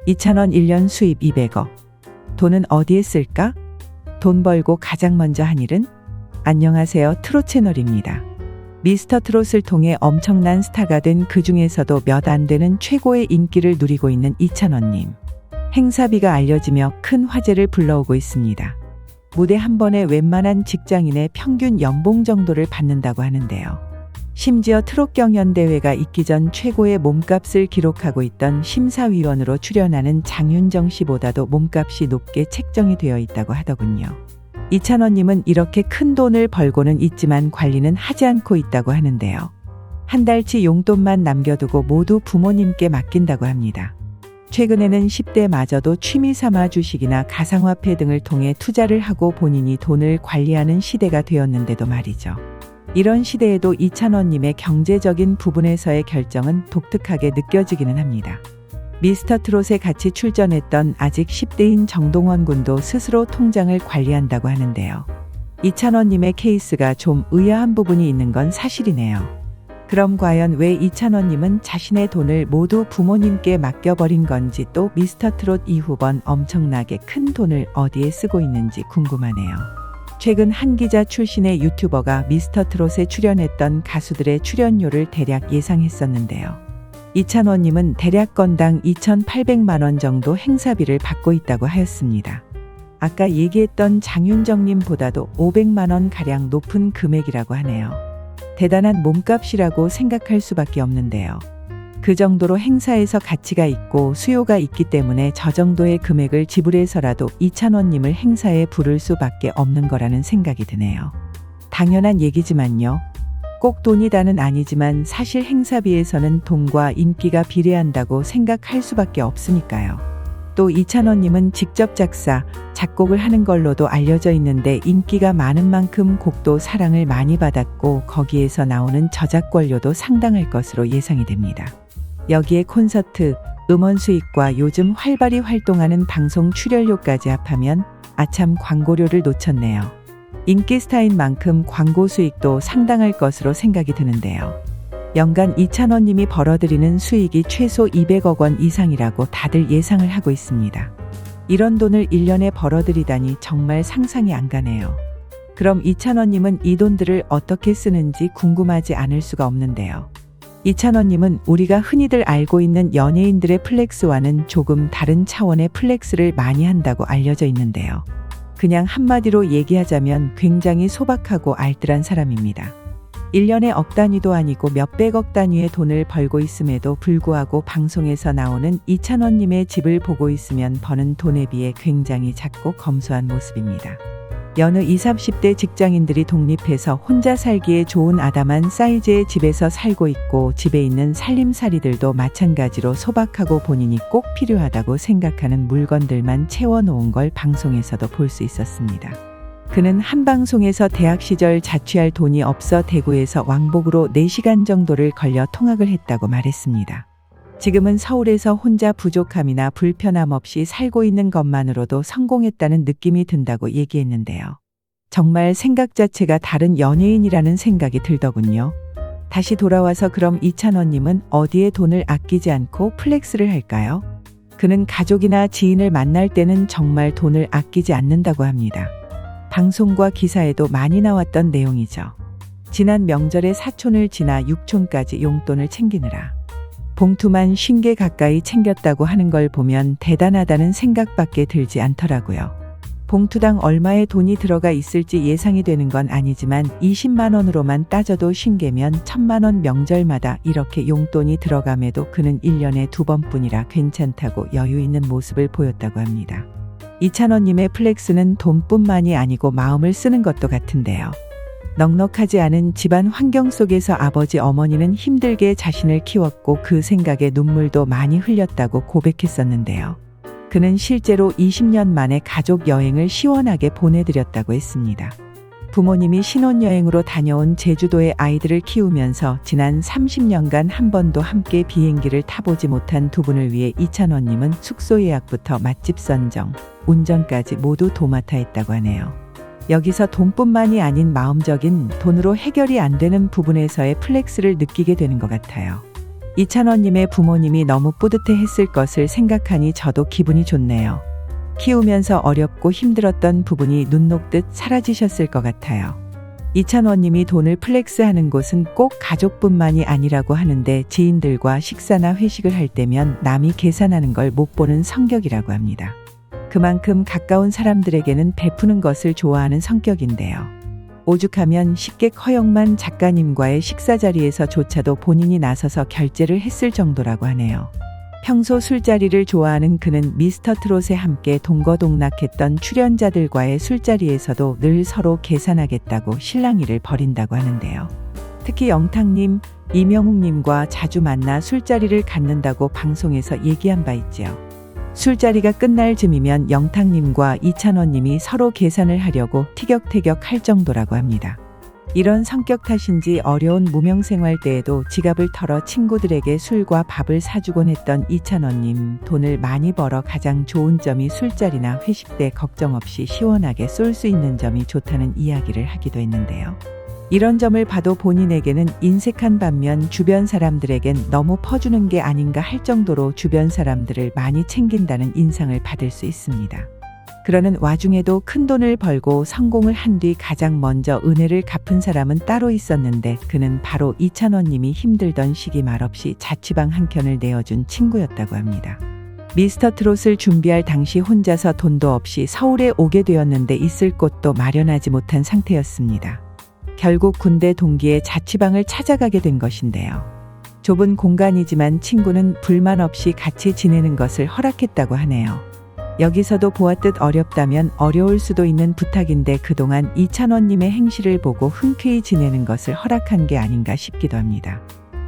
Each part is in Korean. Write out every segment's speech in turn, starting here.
이찬원 1년 수입 200억. 돈은 어디에 쓸까? 돈 벌고 가장 먼저 한 일은? 안녕하세요. 트롯 채널입니다. 미스터 트롯을 통해 엄청난 스타가 된 그 중에서도 몇 안 되는 최고의 인기를 누리고 있는 이찬원님. 행사비가 알려지며 큰 화제를 불러오고 있습니다. 무대 한 번에 웬만한 직장인의 평균 연봉 정도를 받는다고 하는데요. 심지어 트롯 경연대회가 있기 전 최고의 몸값을 기록하고 있던 심사위원으로 출연하는 장윤정 씨보다도 몸값이 높게 책정이 되어 있다고 하더군요. 이찬원님은 이렇게 큰 돈을 벌고는 있지만 관리는 하지 않고 있다고 하는데요. 한 달치 용돈만 남겨두고 모두 부모님께 맡긴다고 합니다. 최근에는 10대마저도 취미 삼아 주식이나 가상화폐 등을 통해 투자를 하고 본인이 돈을 관리하는 시대가 되었는데도 말이죠. 이런 시대에도 이찬원님의 경제적인 부분에서의 결정은 독특하게 느껴지기는 합니다. 미스터 트롯에 같이 출전했던 아직 10대인 정동원 군도 스스로 통장을 관리한다고 하는데요. 이찬원님의 케이스가 좀 의아한 부분이 있는 건 사실이네요. 그럼 과연 왜 이찬원님은 자신의 돈을 모두 부모님께 맡겨버린 건지, 또 미스터 트롯 이후번 엄청나게 큰 돈을 어디에 쓰고 있는지 궁금하네요. 최근 한 기자 출신의 유튜버가 미스터 트롯에 출연했던 가수들의 출연료를 대략 예상했었는데요. 이찬원님은 대략 건당 2,800만 원 정도 행사비를 받고 있다고 하였습니다. 아까 얘기했던 장윤정님보다도 500만 원 가량 높은 금액이라고 하네요. 대단한 몸값이라고 생각할 수밖에 없는데요. 그 정도로 행사에서 가치가 있고 수요가 있기 때문에 저 정도의 금액을 지불해서라도 이찬원님을 행사에 부를 수밖에 없는 거라는 생각이 드네요. 당연한 얘기지만요. 꼭 돈이다는 아니지만 사실 행사비에서는 돈과 인기가 비례한다고 생각할 수밖에 없으니까요. 또 이찬원님은 직접 작사, 작곡을 하는 걸로도 알려져 있는데 인기가 많은 만큼 곡도 사랑을 많이 받았고 거기에서 나오는 저작권료도 상당할 것으로 예상이 됩니다. 여기에 콘서트, 음원 수익과 요즘 활발히 활동하는 방송 출연료까지 합하면 아참 광고료를 놓쳤네요. 인기 스타인 만큼 광고 수익도 상당할 것으로 생각이 드는데요. 연간 이찬원님이 벌어들이는 수익이 최소 200억 원 이상이라고 다들 예상을 하고 있습니다. 이런 돈을 1년에 벌어들이다니 정말 상상이 안 가네요. 그럼 이찬원님은 이 돈들을 어떻게 쓰는지 궁금하지 않을 수가 없는데요. 이찬원님은 우리가 흔히들 알고 있는 연예인들의 플렉스와는 조금 다른 차원의 플렉스를 많이 한다고 알려져 있는데요. 그냥 한마디로 얘기하자면 굉장히 소박하고 알뜰한 사람입니다. 1년에 억 단위도 아니고 몇백억 단위의 돈을 벌고 있음에도 불구하고 방송에서 나오는 이찬원님의 집을 보고 있으면 버는 돈에 비해 굉장히 작고 검소한 모습입니다. 여느 20, 30대 직장인들이 독립해서 혼자 살기에 좋은 아담한 사이즈의 집에서 살고 있고, 집에 있는 살림살이들도 마찬가지로 소박하고 본인이 꼭 필요하다고 생각하는 물건들만 채워놓은 걸 방송에서도 볼 수 있었습니다. 그는 한 방송에서 대학 시절 자취할 돈이 없어 대구에서 왕복으로 4시간 정도를 걸려 통학을 했다고 말했습니다. 지금은 서울에서 혼자 부족함이나 불편함 없이 살고 있는 것만으로도 성공했다는 느낌이 든다고 얘기했는데요. 정말 생각 자체가 다른 연예인이라는 생각이 들더군요. 다시 돌아와서 그럼 이찬원님은 어디에 돈을 아끼지 않고 플렉스를 할까요? 그는 가족이나 지인을 만날 때는 정말 돈을 아끼지 않는다고 합니다. 방송과 기사에도 많이 나왔던 내용이죠. 지난 명절에 사촌을 지나 육촌까지 용돈을 챙기느라 봉투만 50개 가까이 챙겼다고 하는 걸 보면 대단하다는 생각밖에 들지 않더라고요. 봉투당 얼마의 돈이 들어가 있을지 예상이 되는 건 아니지만 20만 원으로만 따져도 50개면 1000만 원 명절마다 이렇게 용돈이 들어감에도 그는 1년에 2번뿐이라 괜찮다고 여유 있는 모습을 보였다고 합니다. 이찬원님의 플렉스는 돈뿐만이 아니고 마음을 쓰는 것도 같은데요. 넉넉하지 않은 집안 환경 속에서 아버지 어머니는 힘들게 자신을 키웠고 그 생각에 눈물도 많이 흘렸다고 고백했었는데요. 그는 실제로 20년 만에 가족 여행을 시원하게 보내드렸다고 했습니다. 부모님이 신혼여행으로 다녀온 제주도에 아이들을 키우면서 지난 30년간 한 번도 함께 비행기를 타보지 못한 두 분을 위해 이찬원님은 숙소 예약부터 맛집 선정, 운전까지 모두 도맡아 했다고 하네요. 여기서 돈뿐만이 아닌 마음적인 돈으로 해결이 안 되는 부분에서의 플렉스를 느끼게 되는 것 같아요. 이찬원님의 부모님이 너무 뿌듯해 했을 것을 생각하니 저도 기분이 좋네요. 키우면서 어렵고 힘들었던 부분이 눈 녹듯 사라지셨을 것 같아요. 이찬원님이 돈을 플렉스하는 곳은 꼭 가족뿐만이 아니라고 하는데 지인들과 식사나 회식을 할 때면 남이 계산하는 걸 못 보는 성격이라고 합니다. 그만큼 가까운 사람들에게는 베푸는 것을 좋아하는 성격인데요. 오죽하면 쉽게 허영만 작가님과의 식사 자리에서조차도 본인이 나서서 결제를 했을 정도라고 하네요. 평소 술자리를 좋아하는 그는 미스터트롯에 함께 동거동락했던 출연자들과의 술자리에서도 늘 서로 계산하겠다고 실랑이를 벌인다고 하는데요. 특히 영탁님, 이명웅님과 자주 만나 술자리를 갖는다고 방송에서 얘기한 바 있지요. 술자리가 끝날 즈음이면 영탁님과 이찬원님이 서로 계산을 하려고 티격태격 할 정도라고 합니다. 이런 성격 탓인지 어려운 무명생활 때에도 지갑을 털어 친구들에게 술과 밥을 사주곤 했던 이찬원님, 돈을 많이 벌어 가장 좋은 점이 술자리나 회식 때 걱정 없이 시원하게 쏠 수 있는 점이 좋다는 이야기를 하기도 했는데요. 이런 점을 봐도 본인에게는 인색한 반면 주변 사람들에겐 너무 퍼주는 게 아닌가 할 정도로 주변 사람들을 많이 챙긴다는 인상을 받을 수 있습니다. 그러는 와중에도 큰돈을 벌고 성공을 한 뒤 가장 먼저 은혜를 갚은 사람은 따로 있었는데 그는 바로 이찬원님이 힘들던 시기 말없이 자취방 한 켠을 내어준 친구였다고 합니다. 미스터트롯을 준비할 당시 혼자서 돈도 없이 서울에 오게 되었는데 있을 곳도 마련하지 못한 상태였습니다. 결국 군대 동기의 자취방을 찾아가게 된 것인데요. 좁은 공간이지만 친구는 불만 없이 같이 지내는 것을 허락했다고 하네요. 여기서도 보았듯 어렵다면 어려울 수도 있는 부탁인데 그동안 이찬원님의 행실을 보고 흔쾌히 지내는 것을 허락한 게 아닌가 싶기도 합니다.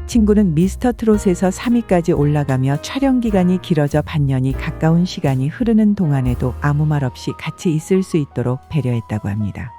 친구는 미스터트롯에서 3위까지 올라가며 촬영 기간이 길어져 반년이 가까운 시간이 흐르는 동안에도 아무 말 없이 같이 있을 수 있도록 배려했다고 합니다.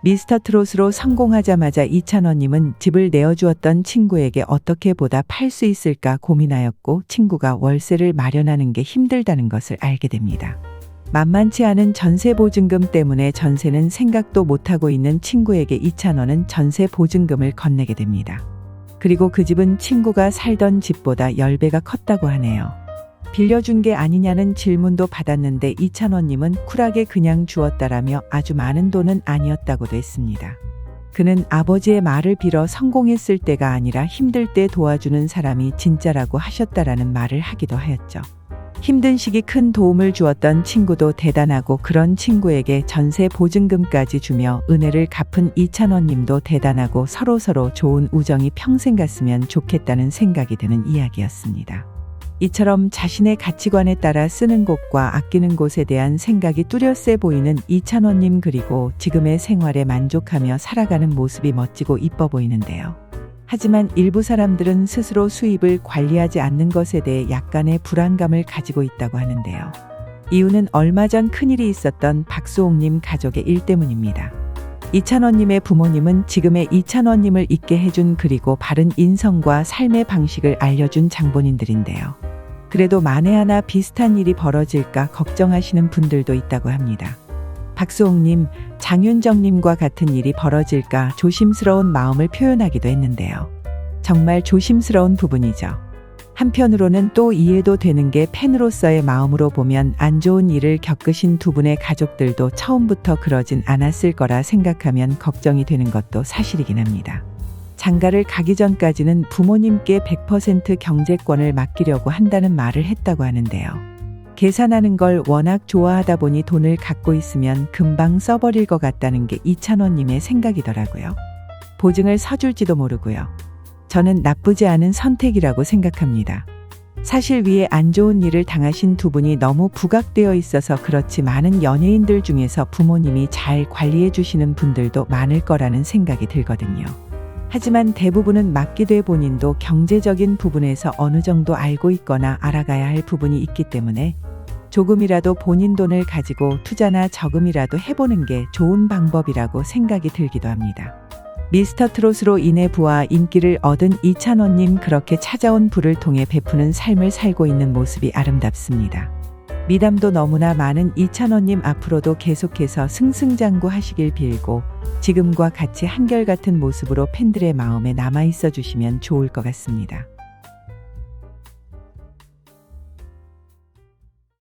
미스터트롯으로 성공하자마자 이찬원님은 집을 내어주었던 친구에게 어떻게 보답할 수 있을까 고민하였고 친구가 월세를 마련하는 게 힘들다는 것을 알게 됩니다. 만만치 않은 전세 보증금 때문에 전세는 생각도 못하고 있는 친구에게 이찬원은 전세 보증금을 건네게 됩니다. 그리고 그 집은 친구가 살던 집보다 10배가 컸다고 하네요. 빌려준 게 아니냐는 질문도 받았는데 이찬원님은 쿨하게 그냥 주었다라며 아주 많은 돈은 아니었다고도 했습니다. 그는 아버지의 말을 빌어 성공했을 때가 아니라 힘들 때 도와주는 사람이 진짜라고 하셨다라는 말을 하기도 하였죠. 힘든 시기 큰 도움을 주었던 친구도 대단하고 그런 친구에게 전세 보증금까지 주며 은혜를 갚은 이찬원님도 대단하고 서로서로 좋은 우정이 평생 갔으면 좋겠다는 생각이 드는 이야기였습니다. 이처럼 자신의 가치관에 따라 쓰는 곳과 아끼는 곳에 대한 생각이 뚜렷해 보이는 이찬원님 그리고 지금의 생활에 만족하며 살아가는 모습이 멋지고 이뻐 보이는데요. 하지만 일부 사람들은 스스로 수입을 관리하지 않는 것에 대해 약간의 불안감을 가지고 있다고 하는데요. 이유는 얼마 전 큰일이 있었던 박수홍님 가족의 일 때문입니다. 이찬원님의 부모님은 지금의 이찬원님을 있게 해준 그리고 바른 인성과 삶의 방식을 알려준 장본인들인데요. 그래도 만에 하나 비슷한 일이 벌어질까 걱정하시는 분들도 있다고 합니다. 박수홍님, 장윤정님과 같은 일이 벌어질까 조심스러운 마음을 표현하기도 했는데요. 정말 조심스러운 부분이죠. 한편으로는 또 이해도 되는 게 팬으로서의 마음으로 보면 안 좋은 일을 겪으신 두 분의 가족들도 처음부터 그러진 않았을 거라 생각하면 걱정이 되는 것도 사실이긴 합니다. 장가를 가기 전까지는 부모님께 100% 경제권을 맡기려고 한다는 말을 했다고 하는데요. 계산하는 걸 워낙 좋아하다 보니 돈을 갖고 있으면 금방 써버릴 것 같다는 게 이찬원님의 생각이더라고요. 보증을 서줄지도 모르고요. 저는 나쁘지 않은 선택이라고 생각합니다. 사실 위에 안 좋은 일을 당하신 두 분이 너무 부각되어 있어서 그렇지 많은 연예인들 중에서 부모님이 잘 관리해 주시는 분들도 많을 거라는 생각이 들거든요. 하지만 대부분은 맡기되 본인도 경제적인 부분에서 어느 정도 알고 있거나 알아가야 할 부분이 있기 때문에 조금이라도 본인 돈을 가지고 투자나 저금이라도 해보는 게 좋은 방법이라고 생각이 들기도 합니다. 미스터트롯으로 인해 부와 인기를 얻은 이찬원님 그렇게 찾아온 부를 통해 베푸는 삶을 살고 있는 모습이 아름답습니다. 미담도 너무나 많은 이찬원님 앞으로도 계속해서 승승장구하시길 빌고 지금과 같이 한결같은 모습으로 팬들의 마음에 남아있어 주시면 좋을 것 같습니다.